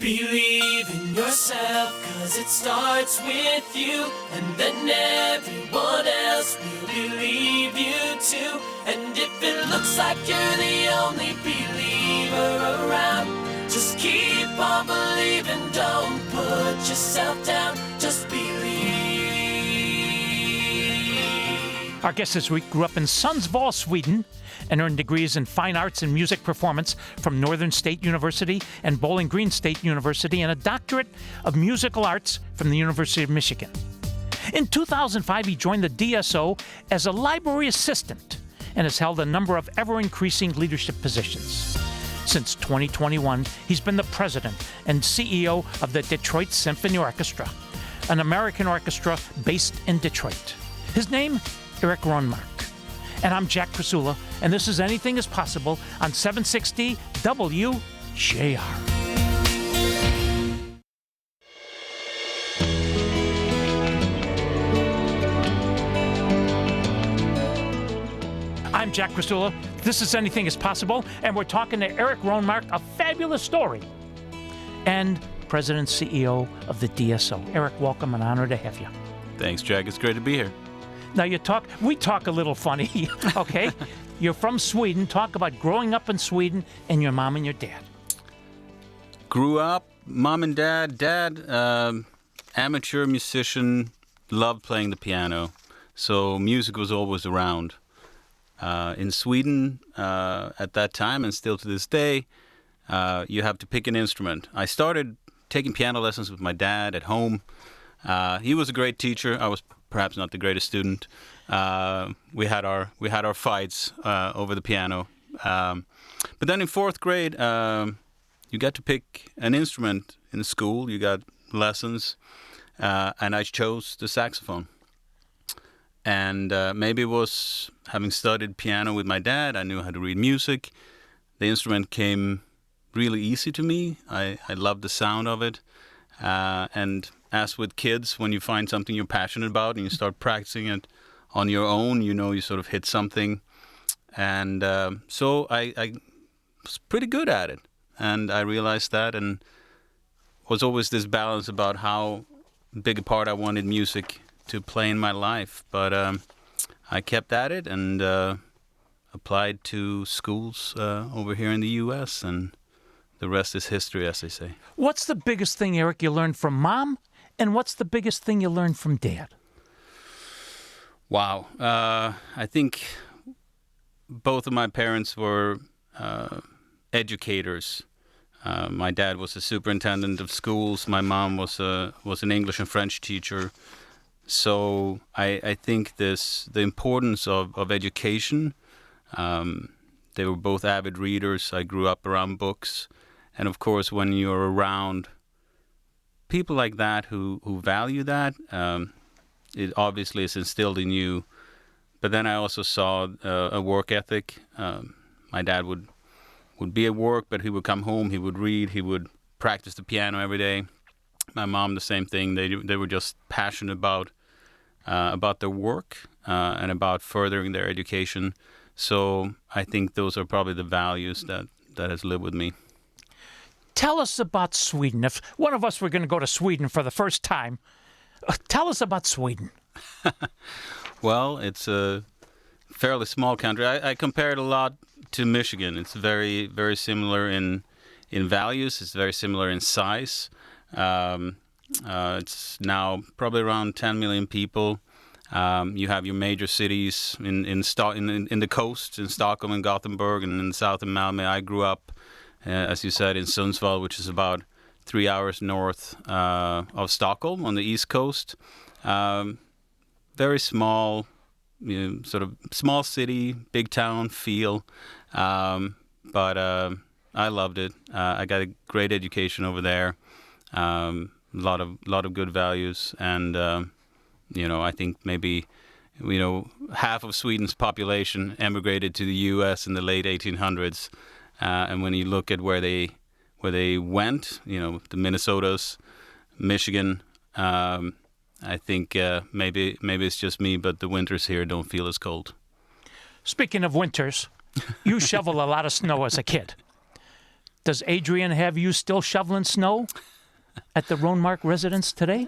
Believe in yourself, 'cause it starts with you, and then everyone else will believe you too. And if it looks like you're the only believer around, just keep on believing, don't put yourself down, just believe. Our guest this week grew up in Sundsvall, Sweden, and earned degrees in fine arts and music performance from Northern State University and Bowling Green State University, and a doctorate of musical arts from the University of Michigan. In 2005, he joined the DSO as a library assistant and has held a number of ever-increasing leadership positions. Since 2021, he's been the president and CEO of the Detroit Symphony Orchestra, an American orchestra based in Detroit. His name, Erik Rönmark. And I'm Jack Krasula, and this is Anything is Possible on 760 WJR. I'm Jack Krasula. This is Anything is Possible, and we're talking to Erik Rönmark, a fabulous story, and President and CEO of the DSO. Erik, welcome, and honor to have you. Thanks, Jack. It's great to be here. Now we talk a little funny, okay? You're from Sweden. Talk about growing up in Sweden and your mom and your dad. Grew up, mom and dad. Amateur musician, loved playing the piano. So music was always around. In Sweden, at that time, and still to this day, you have to pick an instrument. I started taking piano lessons with my dad at home. He was a great teacher. I was perhaps not the greatest student. We had our fights over the piano. But then in fourth grade, you got to pick an instrument in school. You got lessons, and I chose the saxophone. And maybe it was having studied piano with my dad, I knew how to read music. The instrument came really easy to me. I loved the sound of it. And as with kids, when you find something you're passionate about and you start practicing it on your own, you sort of hit something. And so I was pretty good at it. And I realized that, and was always this balance about how big a part I wanted music to play in my life. But I kept at it and applied to schools over here in the U.S., and the rest is history, as they say. What's the biggest thing, Erik, you learned from Mom, and what's the biggest thing you learned from Dad? Wow. I think both of my parents were educators. My dad was a superintendent of schools. My mom was an English and French teacher. So I think the importance of education. They were both avid readers. I grew up around books. And of course, when you're around people like that who value that, it obviously is instilled in you. But then I also saw a work ethic. My dad would be at work, but he would come home, he would read, he would practice the piano every day. My mom, the same thing. They were just passionate about their work and about furthering their education. So I think those are probably the values that has lived with me. Tell us about Sweden. If one of us were going to go to Sweden for the first time, tell us about Sweden. Well, it's a fairly small country. I compare it a lot to Michigan. It's very, very similar in values. It's very similar in size. It's now probably around 10 million people. You have your major cities in the coast, in Stockholm and Gothenburg, and in the south in Malmö. I grew up, as you said, in Sundsvall, which is about 3 hours north of Stockholm on the east coast. Very small, sort of small city, big town feel, but I loved it. I got a great education over there, a lot of good values, and I think maybe half of Sweden's population emigrated to the U.S. in the late 1800s. And when you look at where they went, the Minnesotas, Michigan, I think maybe it's just me, but the winters here don't feel as cold. Speaking of winters, you shovel a lot of snow as a kid. Does Adrian have you still shoveling snow at the Rönmark residence today?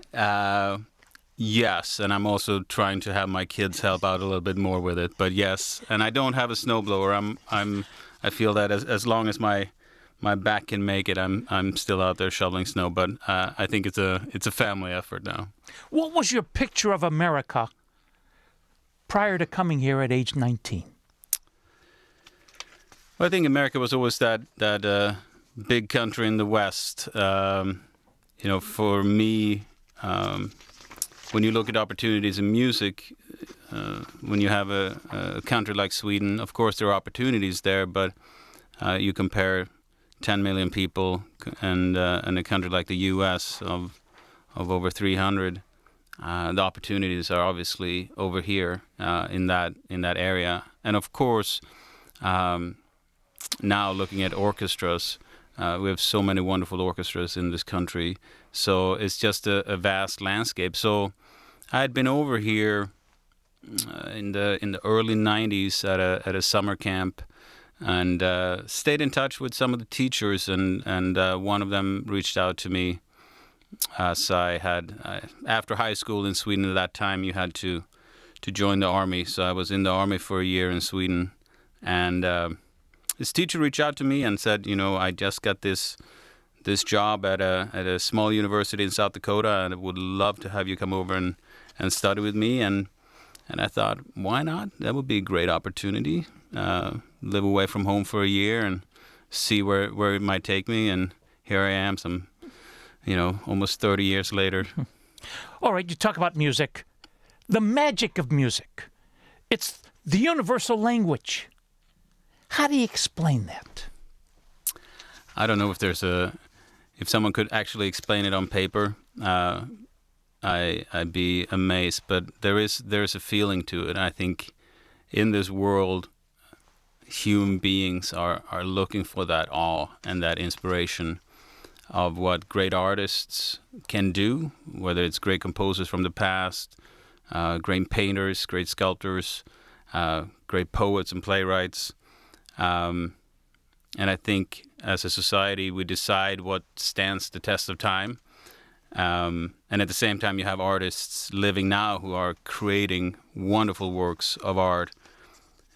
Yes, and I'm also trying to have my kids help out a little bit more with it. But yes, and I don't have a snowblower. I feel that as long as my back can make it, I'm still out there shoveling snow. But I think it's a family effort now. What was your picture of America prior to coming here at age 19? Well, I think America was always that big country in the West. For me, when you look at opportunities in music, when you have a country like Sweden, of course there are opportunities there, but you compare 10 million people and a country like the U.S. of over 300, the opportunities are obviously over here in that area. And of course, now looking at orchestras, we have so many wonderful orchestras in this country. So it's just a vast landscape. So I had been over here in the early 90s at a summer camp, and stayed in touch with some of the teachers, and one of them reached out to me as I had after high school in Sweden at that time you had to join the army. So I was in the army for a year in Sweden, and this teacher reached out to me and said, I just got this job at a small university in South Dakota, and I would love to have you come over and study with me. And I thought, why not? That would be a great opportunity. Live away from home for a year and see where it might take me. And here I am, almost 30 years later. All right, you talk about music. The magic of music. It's the universal language. How do you explain that? I don't know if someone could actually explain it on paper. I'd be amazed, but there's a feeling to it. I think in this world, human beings are looking for that awe and that inspiration of what great artists can do, whether it's great composers from the past, great painters, great sculptors, great poets and playwrights. And I think as a society, we decide what stands the test of time. And at the same time, you have artists living now who are creating wonderful works of art.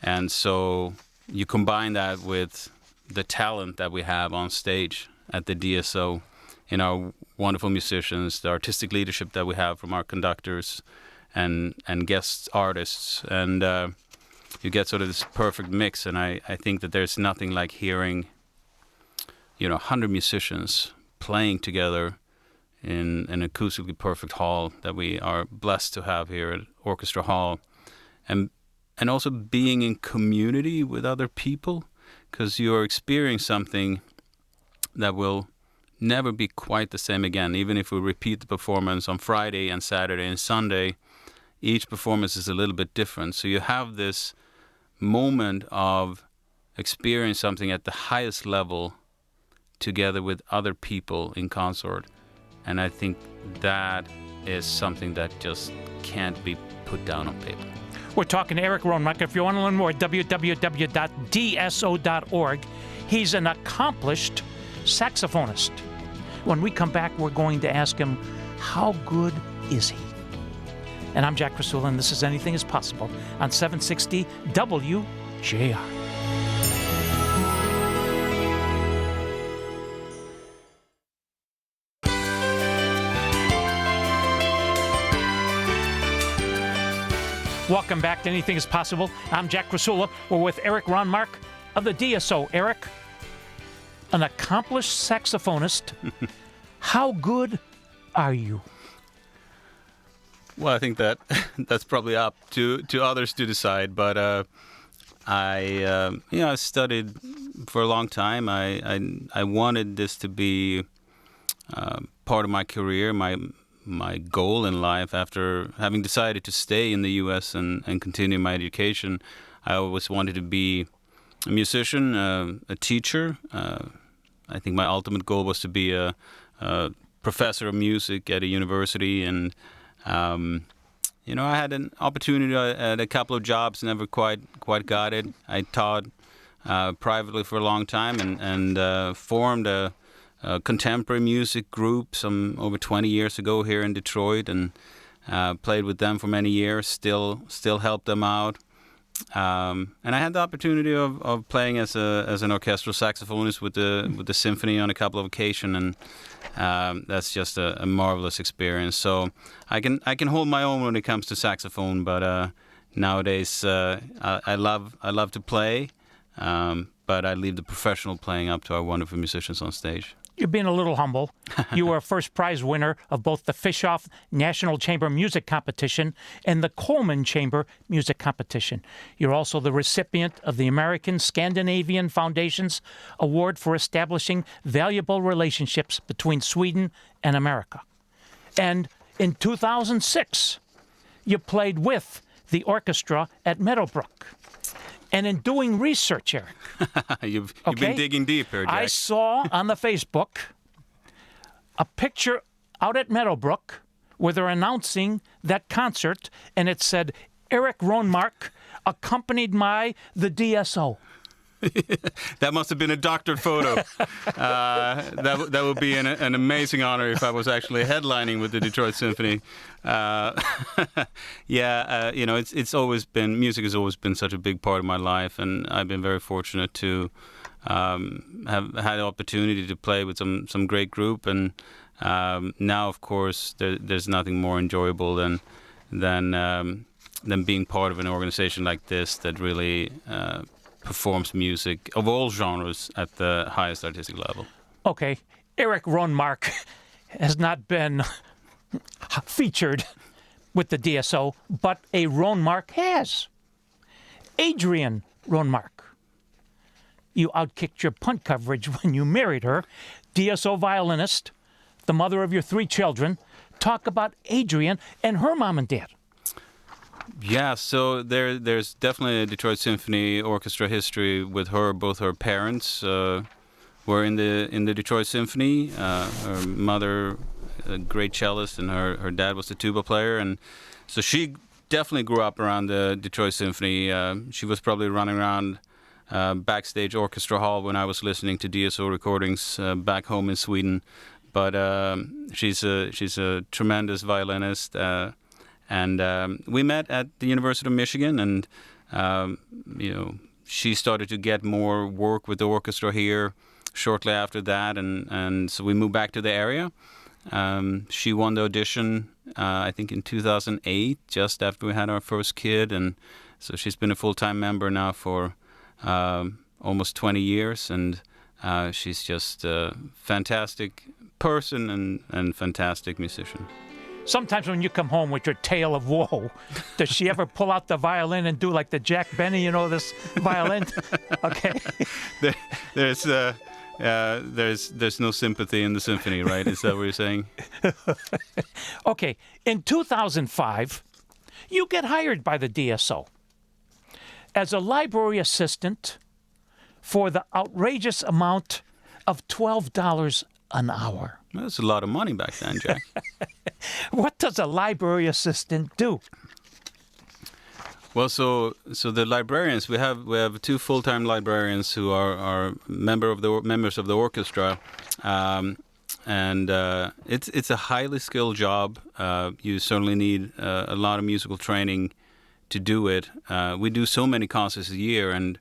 And so you combine that with the talent that we have on stage at the DSO, in our wonderful musicians, the artistic leadership that we have from our conductors and guest artists. And you get sort of this perfect mix. And I think that there's nothing like hearing 100 musicians playing together in an acoustically perfect hall that we are blessed to have here at Orchestra Hall, and also being in community with other people, because you are experiencing something that will never be quite the same again. Even if we repeat the performance on Friday and Saturday and Sunday, each performance is a little bit different. So you have this moment of experiencing something at the highest level together with other people in concert. And I think that is something that just can't be put down on paper. We're talking to Erik Rönmark. If you want to learn more, www.dso.org. He's an accomplished saxophonist. When we come back, we're going to ask him, how good is he? And I'm Jack Krasula, and this is Anything is Possible on 760 WJR. Welcome back to Anything is Possible. I'm Jack Krasula. We're with Erik Rönmark of the DSO. Erik, an accomplished saxophonist. How good are you? Well, I think that's probably up to others to decide. But I studied for a long time. I wanted this to be part of my career, my goal in life. After having decided to stay in the U.S. and continue my education, I always wanted to be a musician, a teacher. I think my ultimate goal was to be a professor of music at a university. And, I had an opportunity at a couple of jobs, never quite got it. I taught privately for a long time and formed a contemporary music group some over 20 years ago here in Detroit, and played with them for many years. Still help them out. And I had the opportunity of playing as an orchestral saxophonist with the symphony on a couple of occasions, and that's just a marvelous experience. So I can hold my own when it comes to saxophone, but nowadays I love to play, but I leave the professional playing up to our wonderful musicians on stage. You're being a little humble. You were a first prize winner of both the Fishoff National Chamber Music Competition and the Coleman Chamber Music Competition. You're also the recipient of the American Scandinavian Foundation's Award for Establishing Valuable Relationships Between Sweden and America. And in 2006, you played with the orchestra at Meadowbrook. And in doing research, Erik, you've been digging deep here, Jack. I saw on the Facebook a picture out at Meadowbrook where they're announcing that concert, and it said, Erik Rönmark accompanied the DSO. That must have been a doctored photo. That would be an amazing honor if I was actually headlining with the Detroit Symphony. It's always been, music has always been such a big part of my life, and I've been very fortunate to have had the opportunity to play with some great group, and now, of course, there's nothing more enjoyable than being part of an organization like this that really performs music of all genres at the highest artistic level. Okay, Erik Rönmark has not been featured with the DSO, but a Rönmark has. Adrian Rönmark. You outkicked your punt coverage when you married her. DSO violinist, the mother of your 3 children. Talk about Adrian and her mom and dad. Yeah, so there's definitely a Detroit Symphony Orchestra history with her. Both her parents were in the Detroit Symphony. Her mother, a great cellist, and her dad was the tuba player, and so she definitely grew up around the Detroit Symphony. She was probably running around backstage orchestra hall when I was listening to DSO recordings back home in Sweden. But she's a tremendous violinist. And we met at the University of Michigan, and she started to get more work with the orchestra here shortly after that, and so we moved back to the area. She won the audition, I think, in 2008, just after we had our first kid, and so she's been a full-time member now for almost 20 years, and she's just a fantastic person and fantastic musician. Sometimes when you come home with your tale of woe, does she ever pull out the violin and do like the Jack Benny, this violin? Okay. There's no sympathy in the symphony, right? Is that what you're saying? Okay. In 2005, you get hired by the DSO as a library assistant for the outrageous amount of $12 an hour. That's a lot of money back then, Jack. What does a library assistant do? Well, so the librarians, we have 2 full-time librarians who are members of the orchestra, and it's a highly skilled job. You certainly need a lot of musical training to do it. We do so many concerts a year, and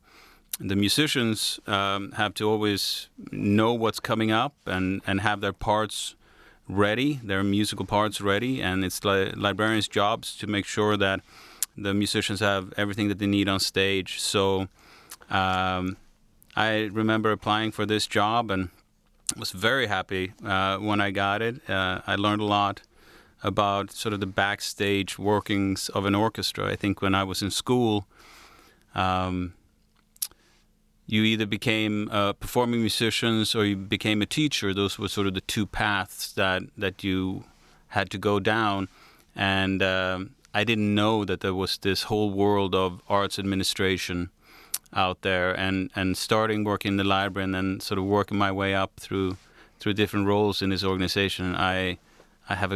the musicians have to always know what's coming up and have their parts ready, their musical parts ready, and it's librarians' jobs to make sure that the musicians have everything that they need on stage. So I remember applying for this job and was very happy when I got it. I learned a lot about sort of the backstage workings of an orchestra. I think when I was in school, you either became performing musicians or you became a teacher. Those were sort of the 2 paths that you had to go down. And I didn't know that there was this whole world of arts administration out there. And starting working in the library and then sort of working my way up through different roles in this organization, I have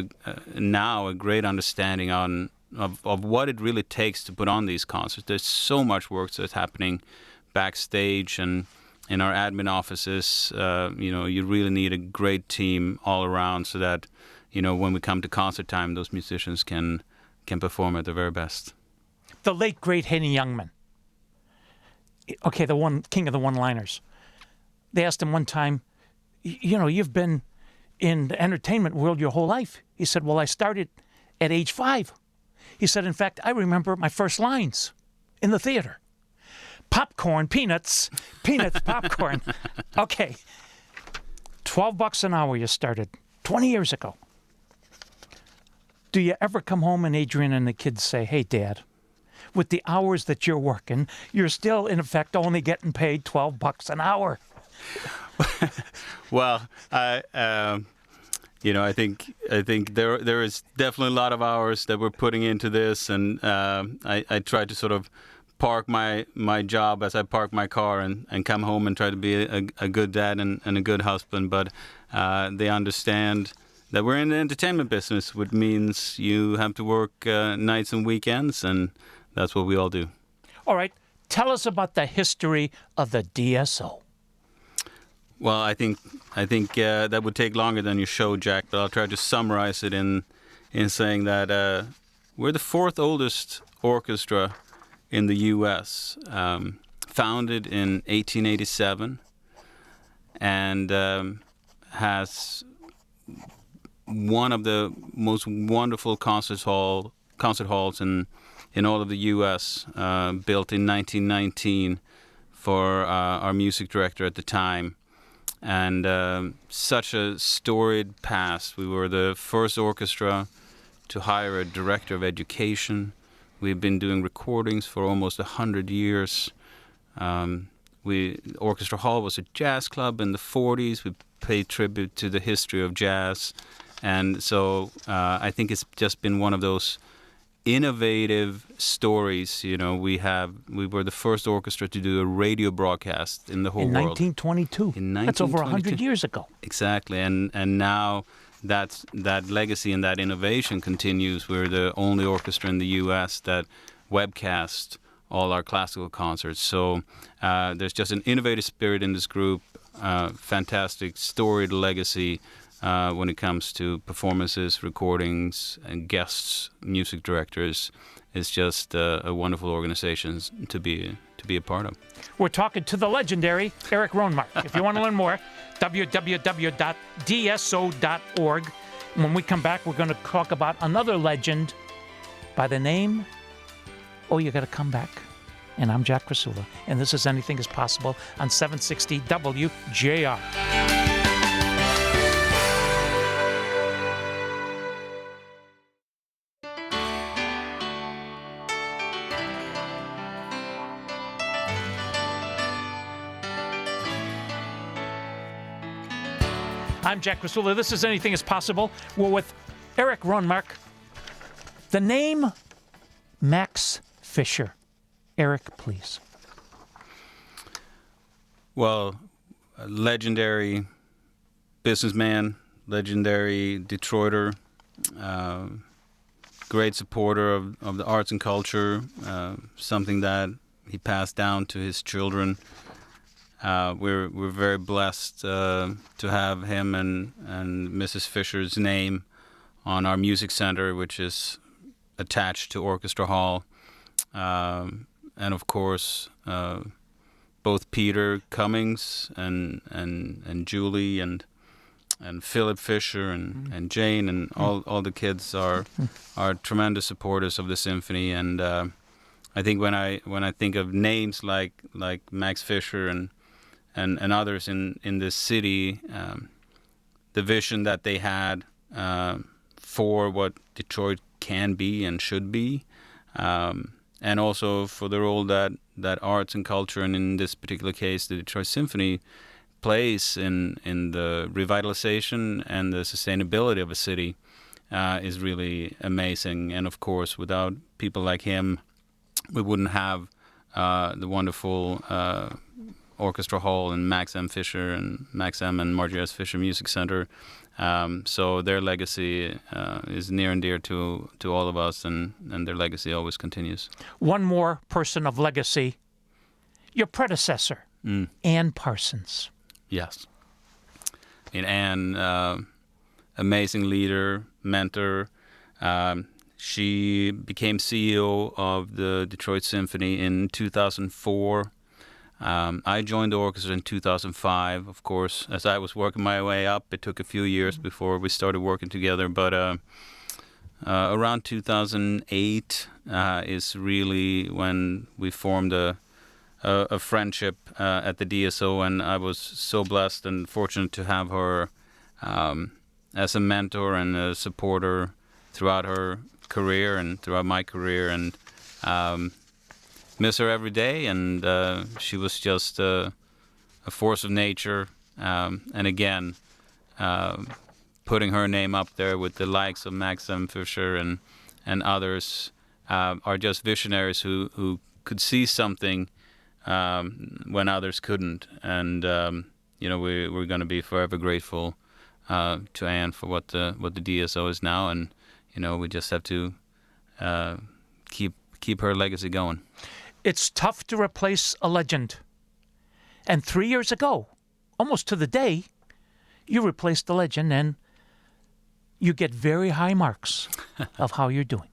now a great understanding of what it really takes to put on these concerts. There's so much work that's happening backstage and in our admin offices. You really need a great team all around so that, when we come to concert time, those musicians can perform at their very best. The late, great Henny Youngman. Okay, the one king of the one-liners. They asked him one time, you've been in the entertainment world your whole life. He said, well, I started at age 5. He said, in fact, I remember my first lines in the theater. Popcorn, peanuts, popcorn. Okay. $12 an hour you started 20 years ago. Do you ever come home and Adrian and the kids say, hey, Dad, with the hours that you're working, you're still, in effect, only getting paid $12 an hour? Well, I think there is definitely a lot of hours that we're putting into this, and I try to sort of park my job as I park my car and come home and try to be a good dad and a good husband. But they understand that we're in the entertainment business, which means you have to work nights and weekends, and that's what we all do. All right. Tell us about the history of the DSO. Well, I think that would take longer than your show, Jack, but I'll try to summarize it in saying that we're the 4th oldest orchestra in the U.S., founded in 1887, and has one of the most wonderful concert halls in all of the U.S., built in 1919 for our music director at the time. And such a storied past. We were the first orchestra to hire a director of education. We've been doing recordings for almost 100 years. Orchestra Hall was a jazz club in the 40s. We paid tribute to the history of jazz. And so I think it's just been one of those innovative stories. We were the first orchestra to do a radio broadcast in the whole world. In 1922. That's over 100 years ago. Exactly. And now that legacy and that innovation continues. We're the only orchestra in the U.S. that webcast all our classical concerts. So there's just an innovative spirit in this group, fantastic storied legacy when it comes to performances, recordings, and guests, music directors. It's just a wonderful organization to be a part of. We're talking to the legendary Erik Rönmark. If you want to learn more, www.dso.org. When we come back, we're going to talk about another legend by the name, you got to come back. And I'm Jack Krasula, and this is Anything is Possible on 760 WJR. I'm Jack Krasula. This is Anything is Possible. We're with Erik Rönmark. The name Max Fischer. Erik, please. Well, a legendary businessman, legendary Detroiter, great supporter of the arts and culture, something that he passed down to his children. We're very blessed to have him and Mrs. Fisher's name on our music center, which is attached to Orchestra Hall, and of course both Peter Cummings and Julie and Philip Fisher and Jane and all the kids are tremendous supporters of the symphony. And I think when I think of names like Max Fisher and others in this city, the vision that they had for what Detroit can be and should be, and also for the role that arts and culture, and in this particular case, the Detroit Symphony, plays in the revitalization and the sustainability of a city, is really amazing. And of course, without people like him, we wouldn't have the wonderful Orchestra Hall and Max M. and Margie S. Fisher Music Center. So their legacy is near and dear to all of us, and their legacy always continues. One more person of legacy. your predecessor, Ann Parsons. Yes. And Ann, amazing leader, mentor. She became CEO of the Detroit Symphony in 2004. I joined the orchestra in 2005. Of course, as I was working my way up, it took a few years before we started working together. But around 2008 is really when we formed a friendship at the DSO, and I was so blessed and fortunate to have her as a mentor and a supporter throughout her career and throughout my career, and miss her every day. And she was just a force of nature, and again, putting her name up there with the likes of Max M. Fischer and others are just visionaries who could see something when others couldn't. And we're going to be forever grateful to Anne for what the DSO is now, and we just have to keep her legacy going. It's tough to replace a legend. And 3 years ago, almost to the day, you replaced the legend, and you get very high marks of how you're doing.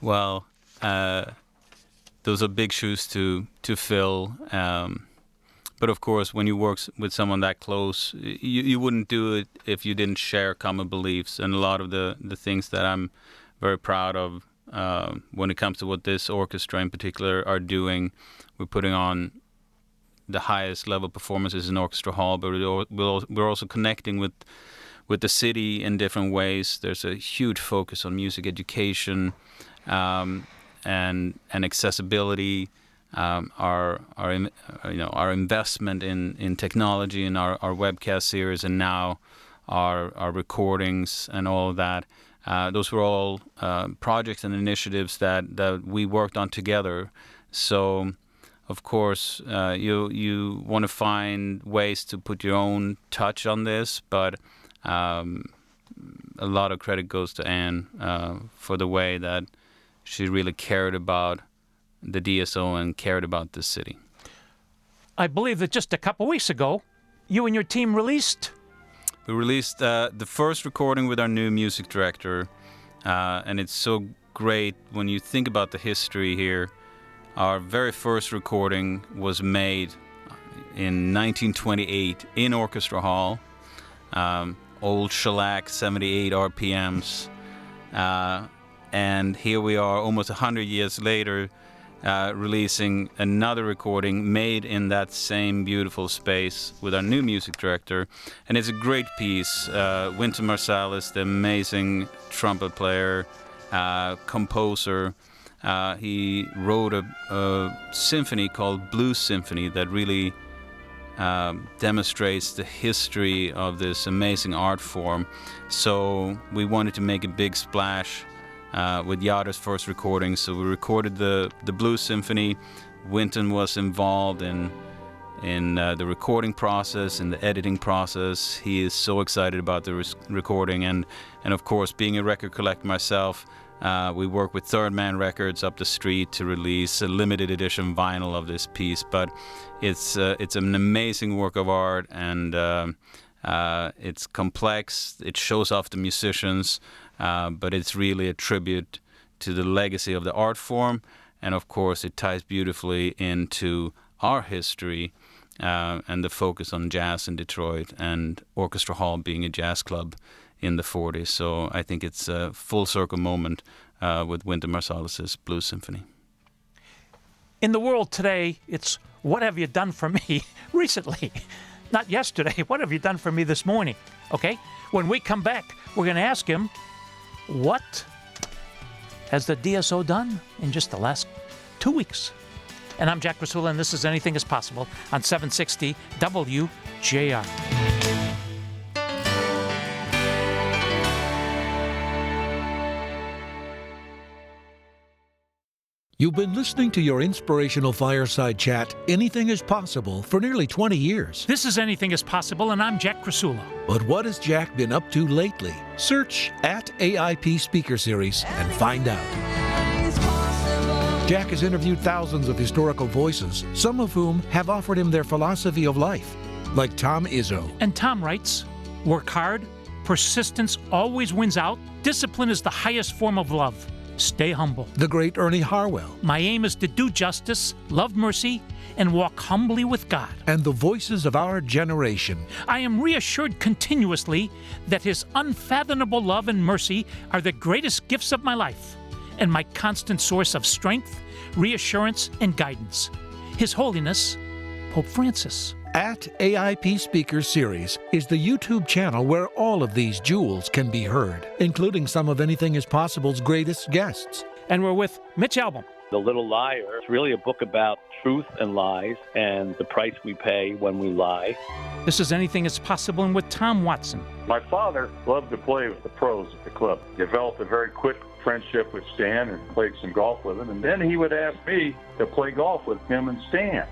Well, those are big shoes to fill. But of course, when you work with someone that close, you wouldn't do it if you didn't share common beliefs. And a lot of the things that I'm very proud of when it comes to what this orchestra in particular are doing, we're putting on the highest level performances in Orchestra Hall, but we're also connecting with the city in different ways. There's a huge focus on music education and accessibility. Our investment in technology and our webcast series, and now our recordings and all of that. Those were all projects and initiatives that we worked on together. So, of course, you want to find ways to put your own touch on this, but a lot of credit goes to Anne for the way that she really cared about the DSO and cared about this city. I believe that just a couple weeks ago, you and your team released... We released the first recording with our new music director, and it's so great when you think about the history here. Our very first recording was made in 1928 in Orchestra Hall, old shellac, 78 RPMs, and here we are almost 100 years later, releasing another recording made in that same beautiful space with our new music director. And it's a great piece. Wynton Marsalis, the amazing trumpet player, composer, he wrote a symphony called Blues Symphony that really demonstrates the history of this amazing art form. So we wanted to make a big splash with Yada's first recording. So we recorded the Blues Symphony. Wynton was involved in the recording process, in the editing process. He is so excited about the recording, and of course, being a record collector myself, we work with Third Man Records up the street to release a limited edition vinyl of this piece. But it's an amazing work of art, and it's complex. It shows off the musicians. But it's really a tribute to the legacy of the art form, and of course it ties beautifully into our history and the focus on jazz in Detroit and Orchestra Hall being a jazz club in the 40s. So I think it's a full circle moment with Wynton Marsalis' Blues Symphony. In the world today, it's what have you done for me recently? Not yesterday. What have you done for me this morning? Okay? When we come back, we're going to ask him, what has the DSO done in just the last 2 weeks? And I'm Jack Krasula, and this is Anything is Possible on 760 WJR. You've been listening to your inspirational fireside chat, Anything is Possible, for nearly 20 years. This is Anything is Possible, and I'm Jack Krasula. But what has Jack been up to lately? Search @AIP Speaker Series and find out. It's possible. Jack has interviewed thousands of historical voices, some of whom have offered him their philosophy of life, like Tom Izzo. And Tom writes, work hard, persistence always wins out, discipline is the highest form of love. Stay humble. The great Ernie Harwell. My aim is to do justice, love mercy, and walk humbly with God. And the voices of our generation. I am reassured continuously that His unfathomable love and mercy are the greatest gifts of my life and my constant source of strength, reassurance, and guidance. His Holiness, Pope Francis. At AIP Speakers Series is the YouTube channel where all of these jewels can be heard, including some of Anything is Possible's greatest guests. And we're with Mitch Albom. The Little Liar is really a book about truth and lies and the price we pay when we lie. This is Anything is Possible, and with Tom Watson. My father loved to play with the pros at the club. Developed a very quick friendship with Stan and played some golf with him. And then he would ask me to play golf with him and Stan.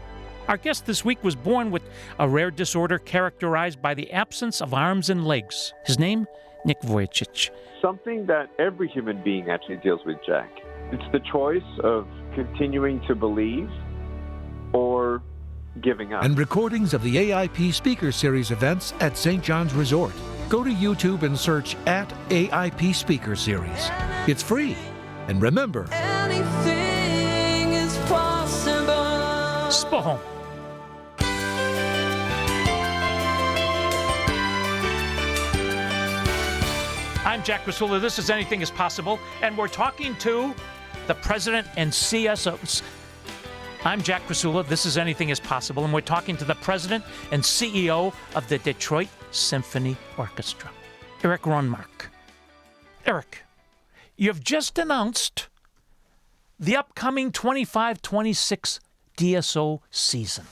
Our guest this week was born with a rare disorder characterized by the absence of arms and legs. His name, Nick Vujicic. Something that every human being actually deals with, Jack. It's the choice of continuing to believe or giving up. And recordings of the AIP Speaker Series events at St. John's Resort. Go to YouTube and search at AIP Speaker Series. It's free. And remember, Anything is possible. Spohom. I'm Jack Krasula. This is Anything is Possible, and we're talking to the president and CSOs. I'm Jack Krasula. This is Anything is Possible, and we're talking to the president and CEO of the Detroit Symphony Orchestra, Erik Rönmark. Erik, you've just announced the upcoming 25-26 DSO season.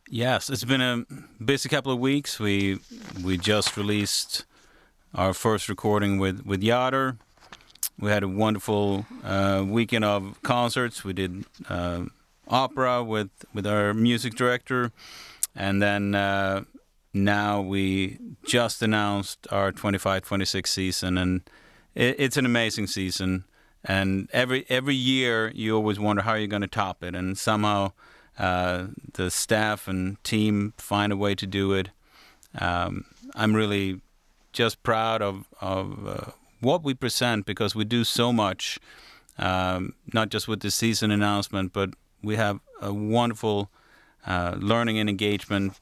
Yes, it's been a busy couple of weeks. We just released our first recording with Yoder. We had a wonderful weekend of concerts. We did opera with our music director. And then now we just announced our 25-26 season. And it's an amazing season. And every year you always wonder how you're going to top it. And somehow the staff and team find a way to do it. I'm really just proud of what we present, because we do so much, not just with the season announcement, but we have a wonderful learning and engagement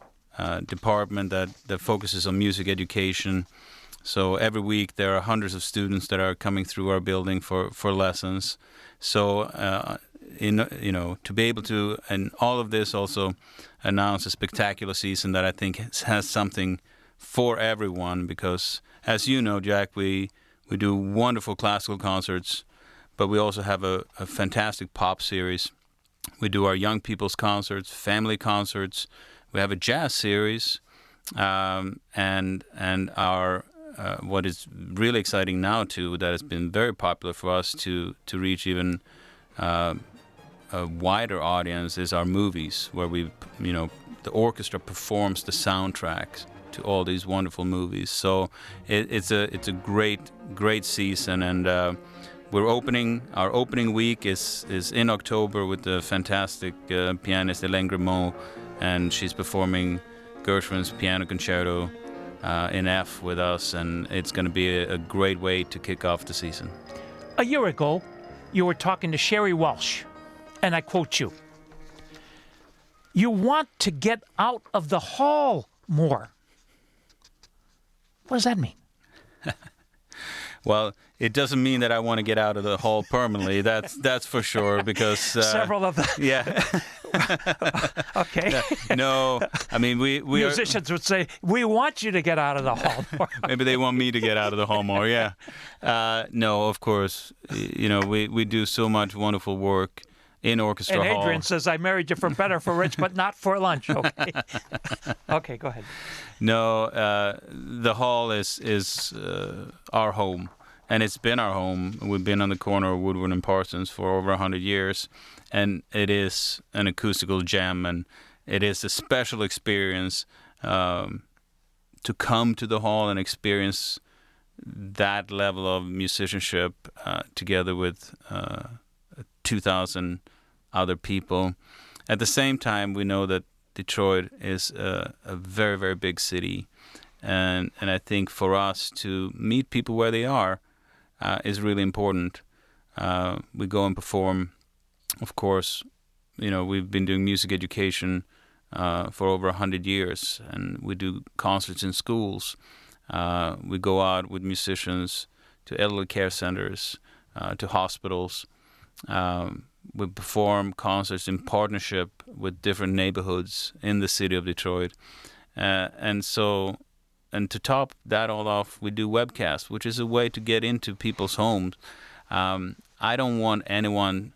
department that focuses on music education. So every week there are hundreds of students that are coming through our building for lessons. So to be able to, and all of this also announce a spectacular season that I think has something for everyone, because as you know, Jack, we do wonderful classical concerts, but we also have a fantastic pop series. We do our young people's concerts, family concerts. We have a jazz series, and our what is really exciting now too, that has been very popular for us to reach even a wider audience, is our movies, where the orchestra performs the soundtracks to all these wonderful movies. So it's a great season, and we're opening. Our opening week is in October with the fantastic pianist Hélène Grimaud, and she's performing Gershwin's Piano Concerto in F with us, and it's going to be a great way to kick off the season. A year ago, you were talking to Sherry Walsh, and I quote you, "You want to get out of the hall more." What does that mean? Well, it doesn't mean that I want to get out of the hall permanently. That's for sure, because Several of them. Yeah. Okay. No, I mean we musicians would say, "We want you to get out of the hall more." Maybe they want me to get out of the hall more. Yeah. No, of course. We do so much wonderful work in orchestra and hall. Adrian says, "I married you for better, for rich, but not for lunch." Okay. Okay, go ahead. No, the hall is our home, and it's been our home. We've been on the corner of Woodward and Parsons for over 100 years, and it is an acoustical gem, and it is a special experience to come to the hall and experience that level of musicianship together with a 2,000 other people. At the same time, we know that Detroit is a very, very big city. And I think for us to meet people where they are is really important. We go and perform. Of course, we've been doing music education for over 100 years, and we do concerts in schools. We go out with musicians to elderly care centers, to hospitals. We perform concerts in partnership with different neighborhoods in the city of Detroit. And to top that all off, we do webcasts, which is a way to get into people's homes. I don't want anyone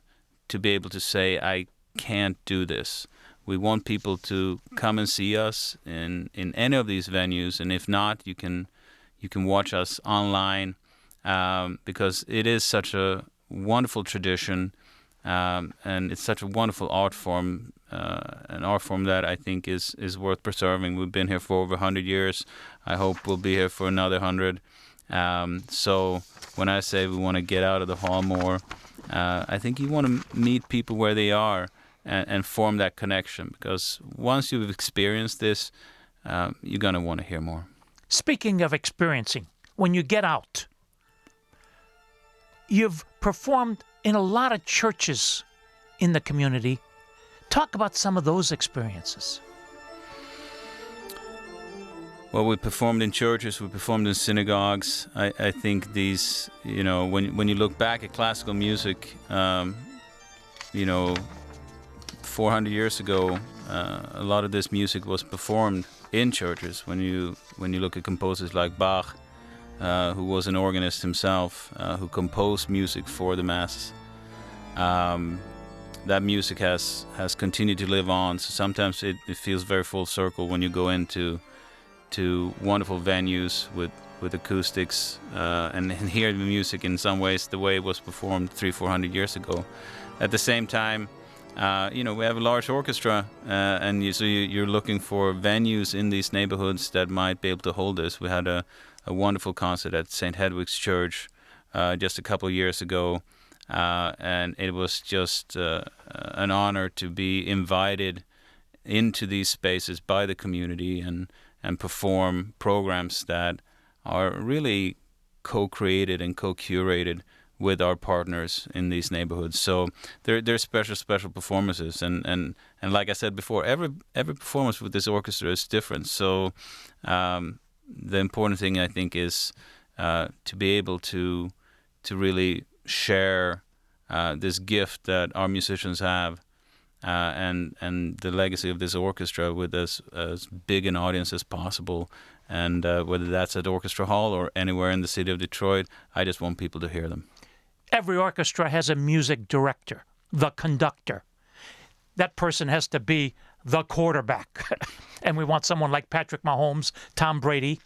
to be able to say, I can't do this. We want people to come and see us in any of these venues, and if not, you can watch us online, because it is such a wonderful tradition, and it's such a wonderful art form, an art form that I think is worth preserving. We've been here for over 100 years. I hope we'll be here for another 100. So when I say we want to get out of the hall more, I think you want to meet people where they are and form that connection, because once you've experienced this, you're going to want to hear more. Speaking of experiencing, when you get out, you've performed in a lot of churches in the community. Talk about some of those experiences. Well, we performed in churches, we performed in synagogues. I think these, when you look back at classical music, 400 years ago, a lot of this music was performed in churches. When you look at composers like Bach, who was an organist himself, who composed music for the masses, that music has continued to live on. So sometimes it feels very full circle when you go into wonderful venues with acoustics and hear the music in some ways the way it was performed 300-400 years ago. At the same time, we have a large orchestra, and you're looking for venues in these neighborhoods that might be able to hold this. We had a wonderful concert at St. Hedwig's Church just a couple of years ago, and it was just an honor to be invited into these spaces by the community and perform programs that are really co-created and co-curated with our partners in these neighborhoods. So they're special performances, and like I said before, every performance with this orchestra is different. So the important thing, I think, is to be able to really share this gift that our musicians have, and the legacy of this orchestra with as big an audience as possible. And whether that's at Orchestra Hall or anywhere in the city of Detroit, I just want people to hear them. Every orchestra has a music director, the conductor. That person has to be the quarterback. And we want someone like Patrick Mahomes, Tom Brady.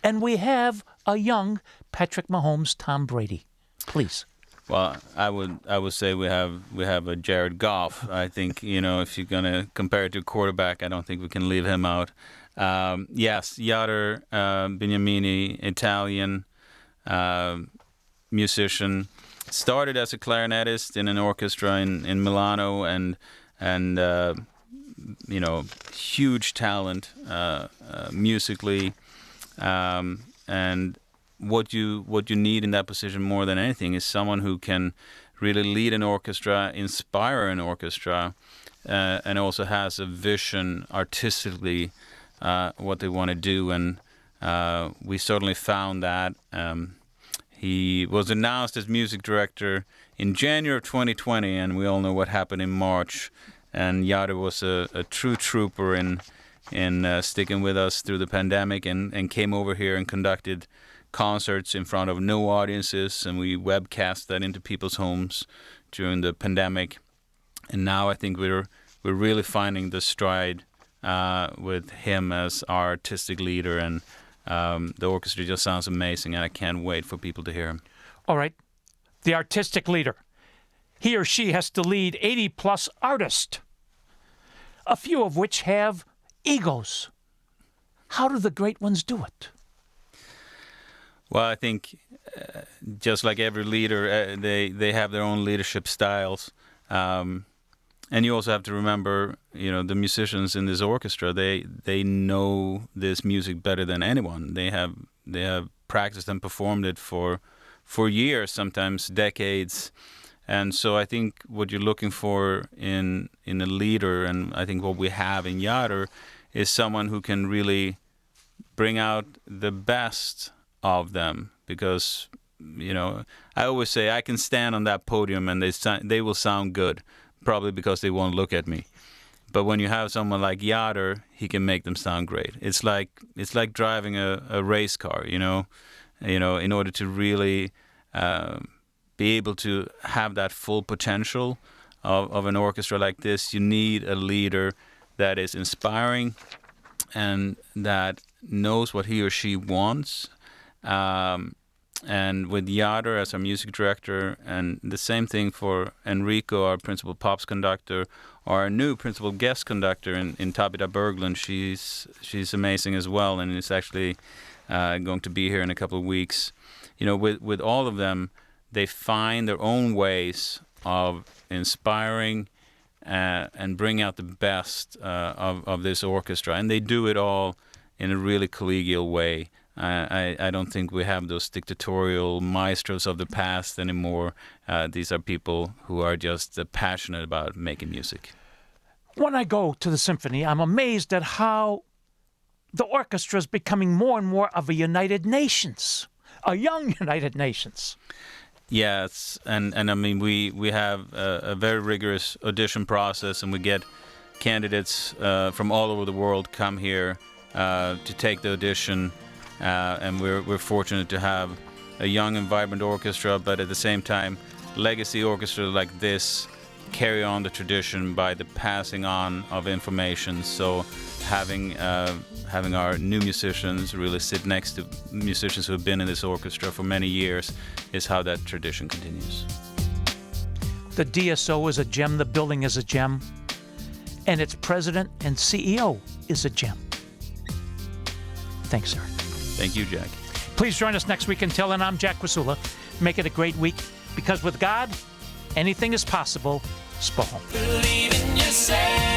And we have a young Patrick Mahomes, Tom Brady. Please. Well, I would say we have a Jared Goff. I think, if you're going to compare it to a quarterback, I don't think we can leave him out. Yes, Yader Beniamini, Italian musician, started as a clarinetist in an orchestra in Milano, and huge talent musically, and what you need in that position more than anything is someone who can really lead an orchestra, inspire an orchestra, and also has a vision artistically what they want to do. And we certainly found that. He was announced as music director in January of 2020, and we all know what happened in March. And Yader was a true trooper in sticking with us through the pandemic, and came over here and conducted concerts in front of no audiences, and we webcast that into people's homes during the pandemic. And now I think we're really finding the stride with him as our artistic leader, and the orchestra just sounds amazing, and I can't wait for people to hear him. All right. The artistic leader. He or she has to lead 80-plus artists, a few of which have egos. How do the great ones do it? Well, I think just like every leader, they have their own leadership styles. And you also have to remember, the musicians in this orchestra, they know this music better than anyone. They have practiced and performed it for years, sometimes decades. And so I think what you're looking for in a leader, and I think what we have in Jader, is someone who can really bring out the best of them. Because, I always say I can stand on that podium and they will sound good. Probably because they won't look at me. But when you have someone like Jader, he can make them sound great. It's like driving a race car, in order to really be able to have that full potential of an orchestra like this, you need a leader that is inspiring and that knows what he or she wants. And with Jader as our music director, and the same thing for Enrico, our principal pops conductor, or our new principal guest conductor in Tabitha Berglund. She's amazing as well, and is actually going to be here in a couple of weeks. With all of them, they find their own ways of inspiring and bring out the best of this orchestra, and they do it all in a really collegial way. I don't think we have those dictatorial maestros of the past anymore. These are people who are just passionate about making music. When I go to the symphony, I'm amazed at how the orchestra is becoming more and more of a United Nations, a young United Nations. Yes, and I mean, we have a very rigorous audition process, and we get candidates from all over the world come here to take the audition. And we're fortunate to have a young and vibrant orchestra, but at the same time, legacy orchestra like this carry on the tradition by the passing on of information. So having our new musicians really sit next to musicians who have been in this orchestra for many years is how that tradition continues. The DSO is a gem, the building is a gem, and its president and CEO is a gem. Thanks, Erik. Thank you, Jack. Please join us next week. Until then, I'm Jack Krasula. Make it a great week, because with God, anything is possible. Spohom. Believe in yourself.